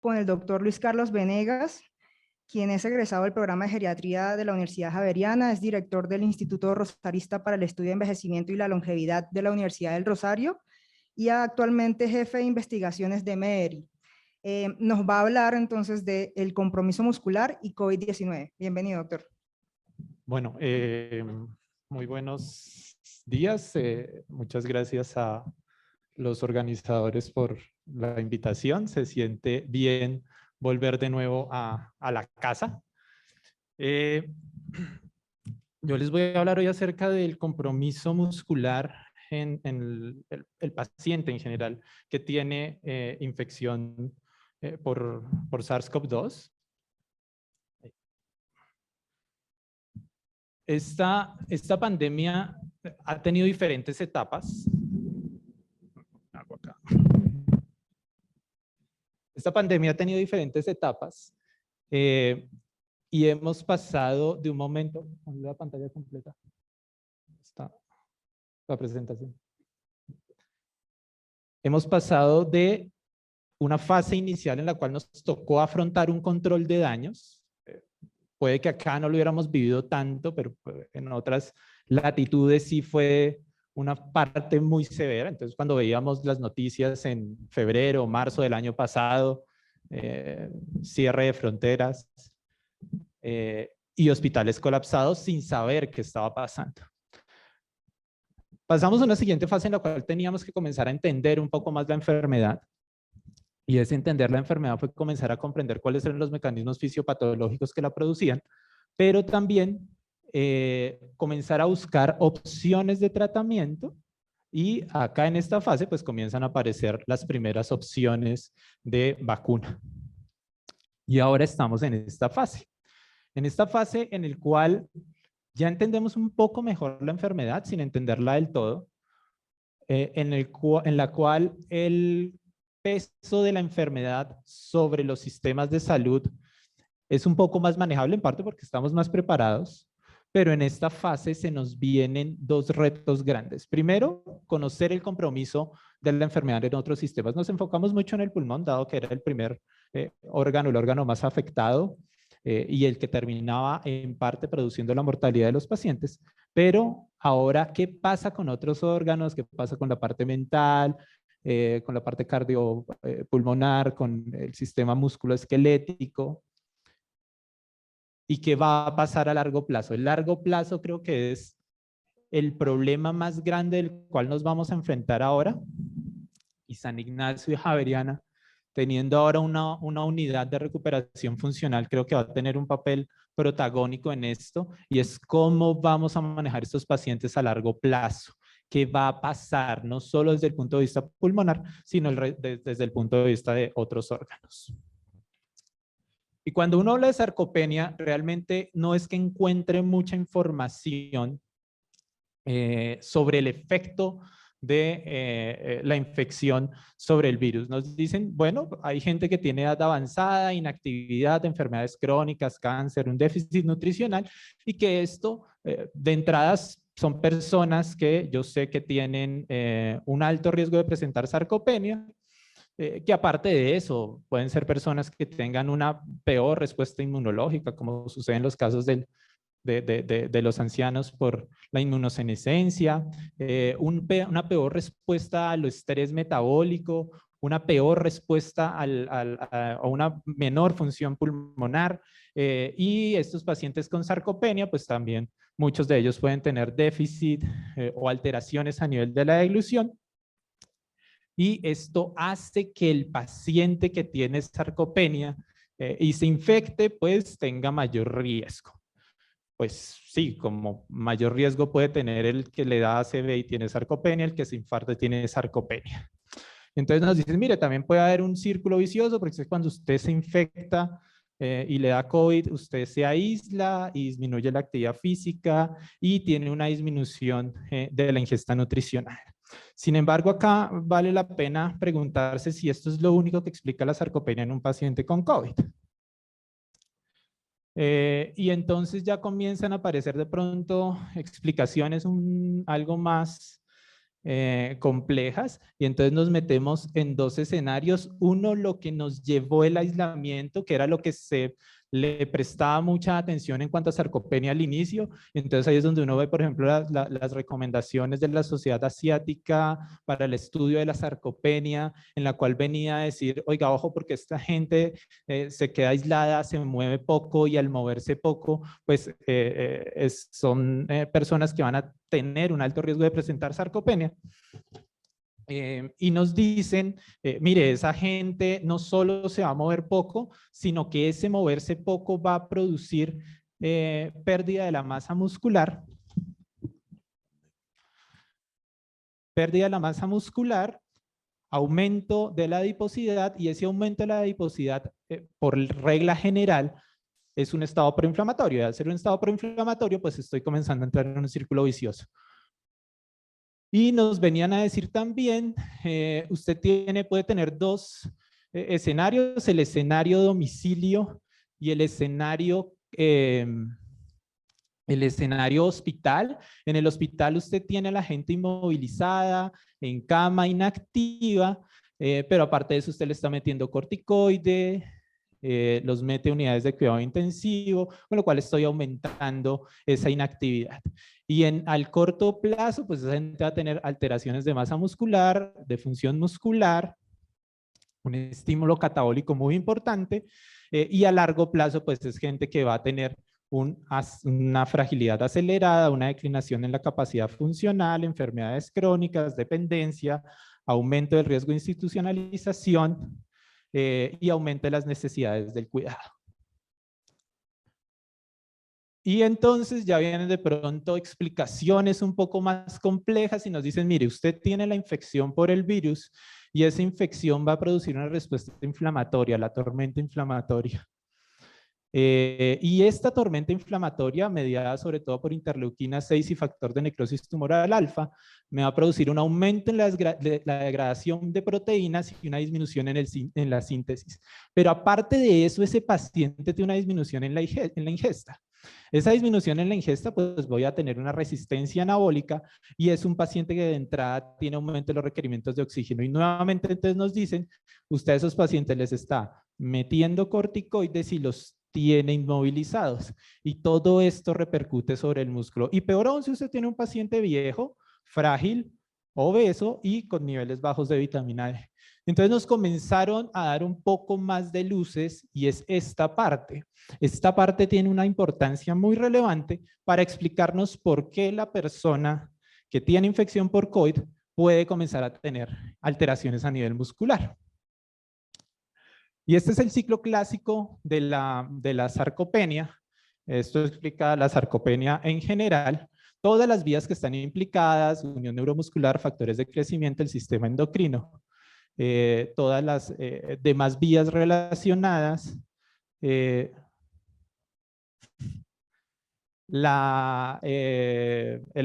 con el doctor Luis Carlos Venegas, quien es egresado del programa de geriatría de la Universidad Javeriana, es director del Instituto Rosarista para el Estudio de Envejecimiento y la Longevidad de la Universidad del Rosario y actualmente jefe de investigaciones de MERI. Nos va a hablar entonces del compromiso muscular y COVID-19. Bienvenido, doctor. Bueno, muy buenos días. Muchas gracias a los organizadores por la invitación. Se siente bien volver de nuevo a la casa. Yo les voy a hablar hoy acerca del compromiso muscular en el paciente en general que tiene infección por SARS-CoV-2. Esta pandemia ha tenido diferentes etapas. Esta pandemia ha tenido diferentes etapas y hemos pasado de un momento, la pantalla completa, está la presentación. Hemos pasado de una fase inicial en la cual nos tocó afrontar un control de daños. Puede que acá no lo hubiéramos vivido tanto, pero en otras latitudes sí fue una parte muy severa. Entonces, cuando veíamos las noticias en febrero o marzo del año pasado, cierre de fronteras y hospitales colapsados sin saber qué estaba pasando. Pasamos a una siguiente fase en la cual teníamos que comenzar a entender un poco más la enfermedad. Y ese entender la enfermedad fue comenzar a comprender cuáles eran los mecanismos fisiopatológicos que la producían, pero también comenzar a buscar opciones de tratamiento. Y acá en esta fase pues comienzan a aparecer las primeras opciones de vacuna. Y ahora estamos en esta fase. En esta fase en el cual ya entendemos un poco mejor la enfermedad sin entenderla del todo, en la cual el peso de la enfermedad sobre los sistemas de salud es un poco más manejable, en parte porque estamos más preparados, pero en esta fase se nos vienen dos retos grandes. Primero, conocer el compromiso de la enfermedad en otros sistemas. Nos enfocamos mucho en el pulmón, dado que era el primer órgano, el órgano más afectado y el que terminaba en parte produciendo la mortalidad de los pacientes. Pero ahora, ¿qué pasa con otros órganos? ¿Qué pasa con la parte mental? Con la parte cardiopulmonar, con el sistema musculoesquelético? ¿Y qué va a pasar a largo plazo? El largo plazo creo que es el problema más grande del cual nos vamos a enfrentar ahora. Y San Ignacio y Javeriana, teniendo ahora una unidad de recuperación funcional, creo que va a tener un papel protagónico en esto, y es cómo vamos a manejar estos pacientes a largo plazo. ¿Qué va a pasar? No solo desde el punto de vista pulmonar, sino desde el punto de vista de otros órganos. Y cuando uno habla de sarcopenia, realmente no es que encuentre mucha información sobre el efecto de la infección sobre el virus. Nos dicen, bueno, hay gente que tiene edad avanzada, inactividad, enfermedades crónicas, cáncer, un déficit nutricional, y que esto de entradas son personas que yo sé que tienen un alto riesgo de presentar sarcopenia, que aparte de eso pueden ser personas que tengan una peor respuesta inmunológica, como sucede en los casos de los ancianos por la inmunosenescencia, una peor respuesta al estrés metabólico, una peor respuesta a una menor función pulmonar, y estos pacientes con sarcopenia, pues también muchos de ellos pueden tener déficit o alteraciones a nivel de la deglución. Y esto hace que el paciente que tiene sarcopenia y se infecte, pues tenga mayor riesgo. Pues sí, como mayor riesgo puede tener el que le da ACV y tiene sarcopenia, el que se infarta y tiene sarcopenia. Entonces nos dicen, mire, también puede haber un círculo vicioso, porque es cuando usted se infecta y le da COVID, usted se aísla y disminuye la actividad física y tiene una disminución de la ingesta nutricional. Sin embargo, acá vale la pena preguntarse si esto es lo único que explica la sarcopenia en un paciente con COVID. Y entonces ya comienzan a aparecer de pronto explicaciones algo más complejas, y entonces nos metemos en dos escenarios. Uno, lo que nos llevó el aislamiento, que era lo que se le prestaba mucha atención en cuanto a sarcopenia al inicio. Entonces ahí es donde uno ve, por ejemplo, las recomendaciones de la Sociedad Asiática para el estudio de la sarcopenia, en la cual venía a decir, oiga, ojo, porque esta gente se queda aislada, se mueve poco, y al moverse poco, pues son personas que van a tener un alto riesgo de presentar sarcopenia. Y nos dicen, mire, esa gente no solo se va a mover poco, sino que ese moverse poco va a producir pérdida de la masa muscular. Pérdida de la masa muscular, aumento de la adiposidad, y ese aumento de la adiposidad, por regla general, es un estado proinflamatorio. Y al ser un estado proinflamatorio, pues estoy comenzando a entrar en un círculo vicioso. Y nos venían a decir también, usted puede tener dos escenarios, el escenario domicilio y el escenario hospital. En el hospital usted tiene a la gente inmovilizada, en cama, inactiva, pero aparte de eso usted le está metiendo corticoide, los mete a unidades de cuidado intensivo, con lo cual estoy aumentando esa inactividad. Y al corto plazo, pues esa gente va a tener alteraciones de masa muscular, de función muscular, un estímulo catabólico muy importante, y a largo plazo, pues es gente que va a tener una fragilidad acelerada, una declinación en la capacidad funcional, enfermedades crónicas, dependencia, aumento del riesgo de institucionalización, y aumento de las necesidades del cuidado. Y entonces ya vienen de pronto explicaciones un poco más complejas y nos dicen, mire, usted tiene la infección por el virus y esa infección va a producir una respuesta inflamatoria, la tormenta inflamatoria. Y esta tormenta inflamatoria, mediada sobre todo por interleuquina 6 y factor de necrosis tumoral alfa, me va a producir un aumento en la degradación de proteínas y una disminución en la síntesis. Pero aparte de eso, ese paciente tiene una disminución en la ingesta. Esa disminución en la ingesta, pues voy a tener una resistencia anabólica, y es un paciente que de entrada tiene aumento de los requerimientos de oxígeno. Y nuevamente entonces nos dicen, usted a esos pacientes les está metiendo corticoides y los tiene inmovilizados, y todo esto repercute sobre el músculo. Y peor aún si usted tiene un paciente viejo, frágil, obeso y con niveles bajos de vitamina D. Entonces nos comenzaron a dar un poco más de luces, y es esta parte. Esta parte tiene una importancia muy relevante para explicarnos por qué la persona que tiene infección por COVID puede comenzar a tener alteraciones a nivel muscular. Y este es el ciclo clásico de la sarcopenia. Esto explica la sarcopenia en general. Todas las vías que están implicadas, unión neuromuscular, factores de crecimiento, el sistema endocrino, todas las demás vías relacionadas, el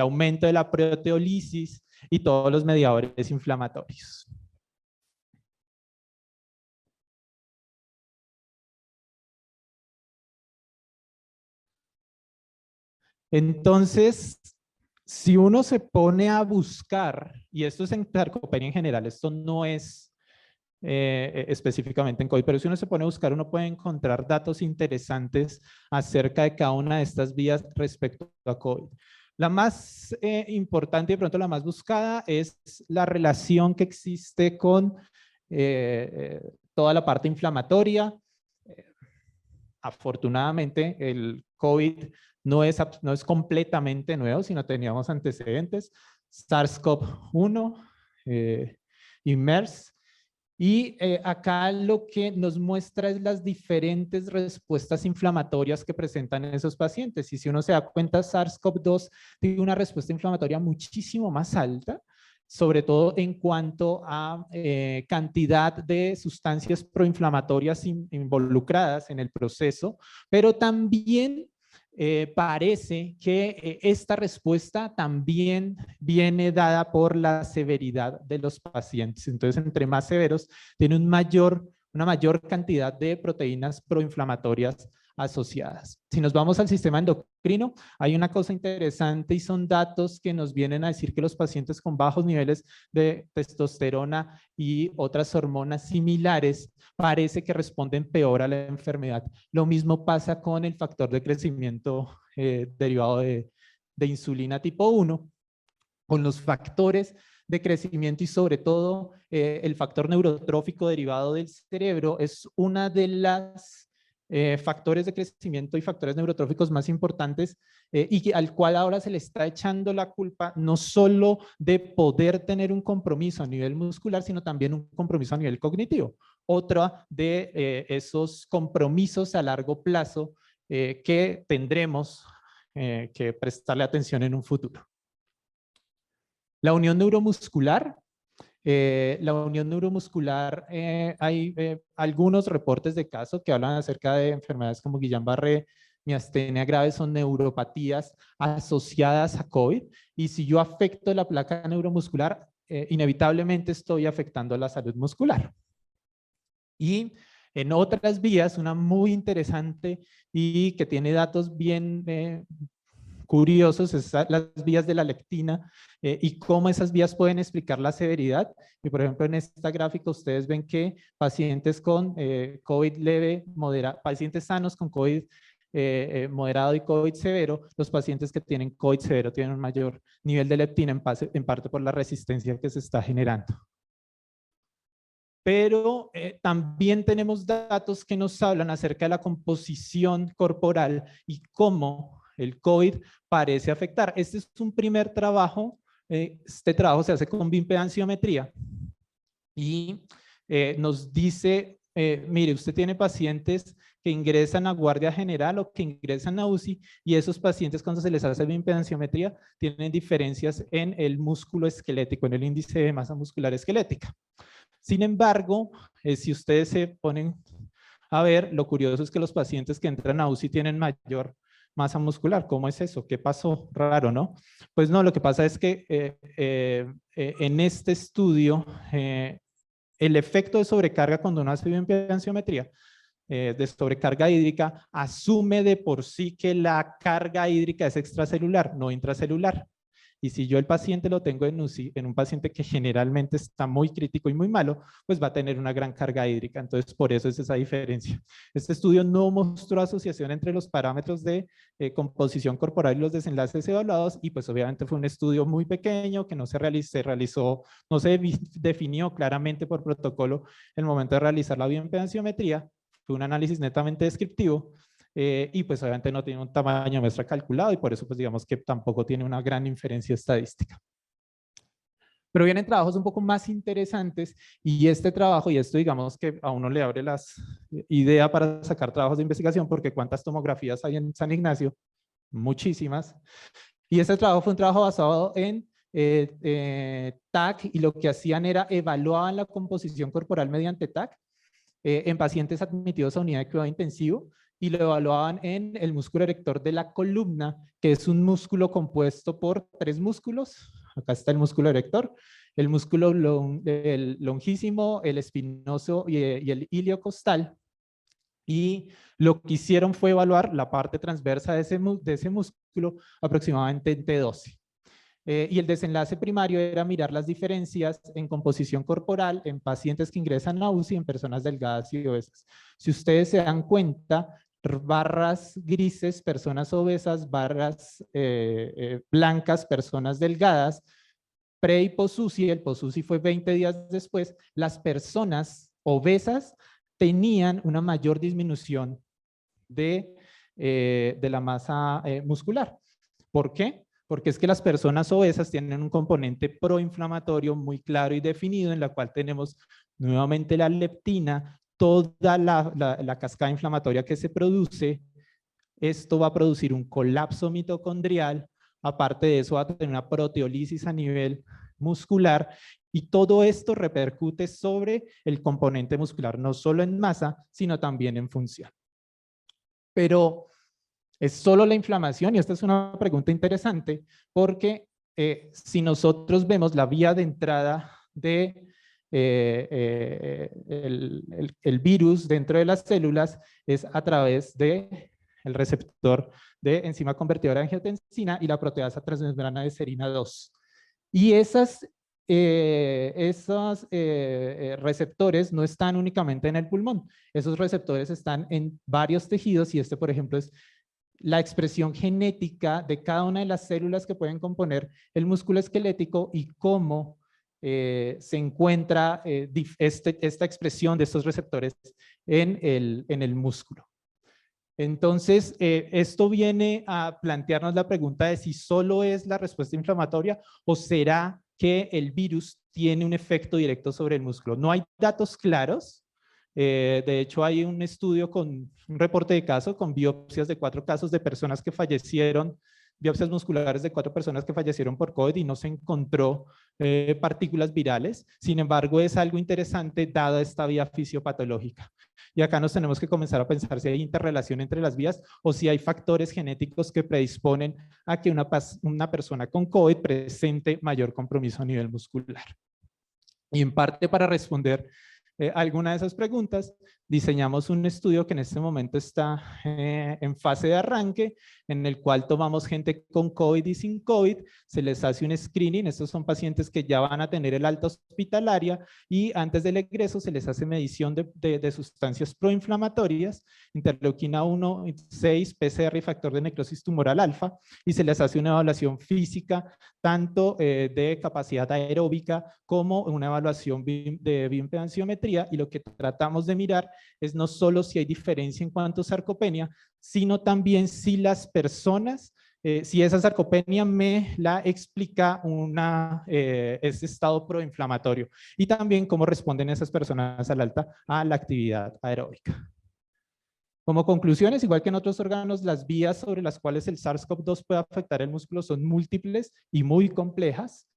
aumento de la proteólisis y todos los mediadores inflamatorios. Entonces, si uno se pone a buscar, y esto es en sarcopenia en general, esto no es específicamente en COVID, pero si uno se pone a buscar, uno puede encontrar datos interesantes acerca de cada una de estas vías respecto a COVID. La más importante y de pronto la más buscada es la relación que existe con toda la parte inflamatoria. Afortunadamente, el COVID no es completamente nuevo, sino teníamos antecedentes. SARS-CoV-1 y MERS. Y acá lo que nos muestra es las diferentes respuestas inflamatorias que presentan esos pacientes. Y si uno se da cuenta, SARS-CoV-2 tiene una respuesta inflamatoria muchísimo más alta, sobre todo en cuanto a cantidad de sustancias proinflamatorias involucradas en el proceso, pero también parece que esta respuesta también viene dada por la severidad de los pacientes. Entonces, entre más severos, tiene un mayor una mayor cantidad de proteínas proinflamatorias asociadas. Si nos vamos al sistema endocrino, hay una cosa interesante y son datos que nos vienen a decir que los pacientes con bajos niveles de testosterona y otras hormonas similares parece que responden peor a la enfermedad. Lo mismo pasa con el factor de crecimiento derivado de insulina tipo 1, con los factores de crecimiento y sobre todo el factor neurotrófico derivado del cerebro es una de las factores de crecimiento y factores neurotróficos más importantes al cual ahora se le está echando la culpa no solo de poder tener un compromiso a nivel muscular, sino también un compromiso a nivel cognitivo. Otra de esos compromisos a largo plazo que tendremos que prestarle atención en un futuro. La unión neuromuscular. Hay algunos reportes de casos que hablan acerca de enfermedades como Guillain-Barré, miastenia grave, son neuropatías asociadas a COVID. Y si yo afecto la placa neuromuscular, inevitablemente estoy afectando la salud muscular. Y en otras vías, una muy interesante y que tiene datos bien curiosos, es las vías de la lectina y cómo esas vías pueden explicar la severidad. Y por ejemplo, en esta gráfica ustedes ven que pacientes con COVID leve, pacientes sanos con COVID moderado y COVID severo, los pacientes que tienen COVID severo tienen un mayor nivel de leptina en parte por la resistencia que se está generando. Pero también tenemos datos que nos hablan acerca de la composición corporal y cómo el COVID parece afectar. Este es un primer trabajo. Este trabajo se hace con bioimpedanciometría y nos dice, mire, usted tiene pacientes que ingresan a guardia general o que ingresan a UCI y esos pacientes cuando se les hace bioimpedanciometría tienen diferencias en el músculo esquelético, en el índice de masa muscular esquelética. Sin embargo, si ustedes se ponen a ver, lo curioso es que los pacientes que entran a UCI tienen mayor masa muscular. ¿Cómo es eso? ¿Qué pasó? Raro, ¿no? Pues no, lo que pasa es que en este estudio, el efecto de sobrecarga cuando uno hace bioimpedanciometría, de sobrecarga hídrica, asume de por sí que la carga hídrica es extracelular, no intracelular. Y si yo el paciente lo tengo en UCI, en un paciente que generalmente está muy crítico y muy malo, pues va a tener una gran carga hídrica. Entonces, por eso es esa diferencia. Este estudio no mostró asociación entre los parámetros de composición corporal y los desenlaces evaluados y pues obviamente fue un estudio muy pequeño que no se realizó, no se definió claramente por protocolo el momento de realizar la bioimpedanciometría. Fue un análisis netamente descriptivo. Y pues obviamente no tiene un tamaño de muestra calculado y por eso pues digamos que tampoco tiene una gran inferencia estadística. Pero vienen trabajos un poco más interesantes y este trabajo, y esto digamos que a uno le abre las ideas para sacar trabajos de investigación porque ¿cuántas tomografías hay en San Ignacio? Muchísimas. Y este trabajo fue un trabajo basado en TAC y lo que hacían era evaluaban la composición corporal mediante TAC en pacientes admitidos a unidad de cuidado intensivo y lo evaluaban en el músculo erector de la columna, que es un músculo compuesto por 3 músculos. Acá está el músculo erector, el músculo el longísimo, el espinoso y el iliocostal. Y lo que hicieron fue evaluar la parte transversa de ese músculo aproximadamente en T12. Y el desenlace primario era mirar las diferencias en composición corporal en pacientes que ingresan a UCI en personas delgadas y obesas. Si ustedes se dan cuenta, barras grises, personas obesas, barras blancas, personas delgadas, pre y post-UCI, el post-UCI fue 20 días después, las personas obesas tenían una mayor disminución de la masa muscular. ¿Por qué? Porque es que las personas obesas tienen un componente proinflamatorio muy claro y definido en la cual tenemos nuevamente la leptina, toda la cascada inflamatoria que se produce. Esto va a producir un colapso mitocondrial. Aparte de eso va a tener una proteólisis a nivel muscular y todo esto repercute sobre el componente muscular, no solo en masa, sino también en función. Pero ¿es solo la inflamación? Y esta es una pregunta interesante porque si nosotros vemos la vía de entrada de el virus dentro de las células es a través del receptor de enzima convertidora de angiotensina y la proteasa transmembrana de serina 2. Y esos receptores no están únicamente en el pulmón, esos receptores están en varios tejidos y este, por ejemplo, es la expresión genética de cada una de las células que pueden componer el músculo esquelético y cómo se encuentra esta expresión de estos receptores en el músculo. Entonces, esto viene a plantearnos la pregunta de si solo es la respuesta inflamatoria o será que el virus tiene un efecto directo sobre el músculo. No hay datos claros. De hecho, hay un estudio con un reporte de caso con biopsias de 4 casos de personas que fallecieron, biopsias musculares de 4 personas que fallecieron por COVID y no se encontró partículas virales. Sin embargo, es algo interesante dada esta vía fisiopatológica. Y acá nos tenemos que comenzar a pensar si hay interrelación entre las vías o si hay factores genéticos que predisponen a que una persona con COVID presente mayor compromiso a nivel muscular. Y en parte para responder alguna de esas preguntas, diseñamos un estudio que en este momento está en fase de arranque, en el cual tomamos gente con COVID y sin COVID, se les hace un screening, estos son pacientes que ya van a tener el alta hospitalaria y antes del egreso se les hace medición de sustancias proinflamatorias, interleuquina 1, 6, PCR y factor de necrosis tumoral alfa, y se les hace una evaluación física, tanto de capacidad aeróbica como una evaluación de bioimpedanciometría, y lo que tratamos de mirar es no solo si hay diferencia en cuanto a sarcopenia, sino también si las personas, si esa sarcopenia me la explica ese estado proinflamatorio, y también cómo responden esas personas al alta a la actividad aeróbica. Como conclusiones, igual que en otros órganos, las vías sobre las cuales el SARS-CoV-2 puede afectar el músculo son múltiples y muy complejas.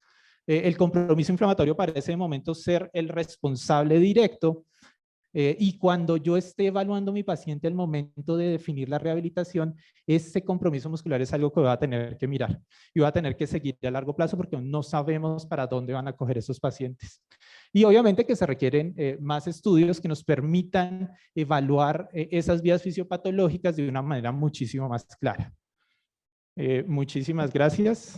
El compromiso inflamatorio parece de momento ser el responsable directo, y cuando yo esté evaluando a mi paciente al momento de definir la rehabilitación, ese compromiso muscular es algo que voy a tener que mirar y voy a tener que seguir a largo plazo porque no sabemos para dónde van a coger esos pacientes. Y obviamente que se requieren más estudios que nos permitan evaluar esas vías fisiopatológicas de una manera muchísimo más clara. Muchísimas gracias.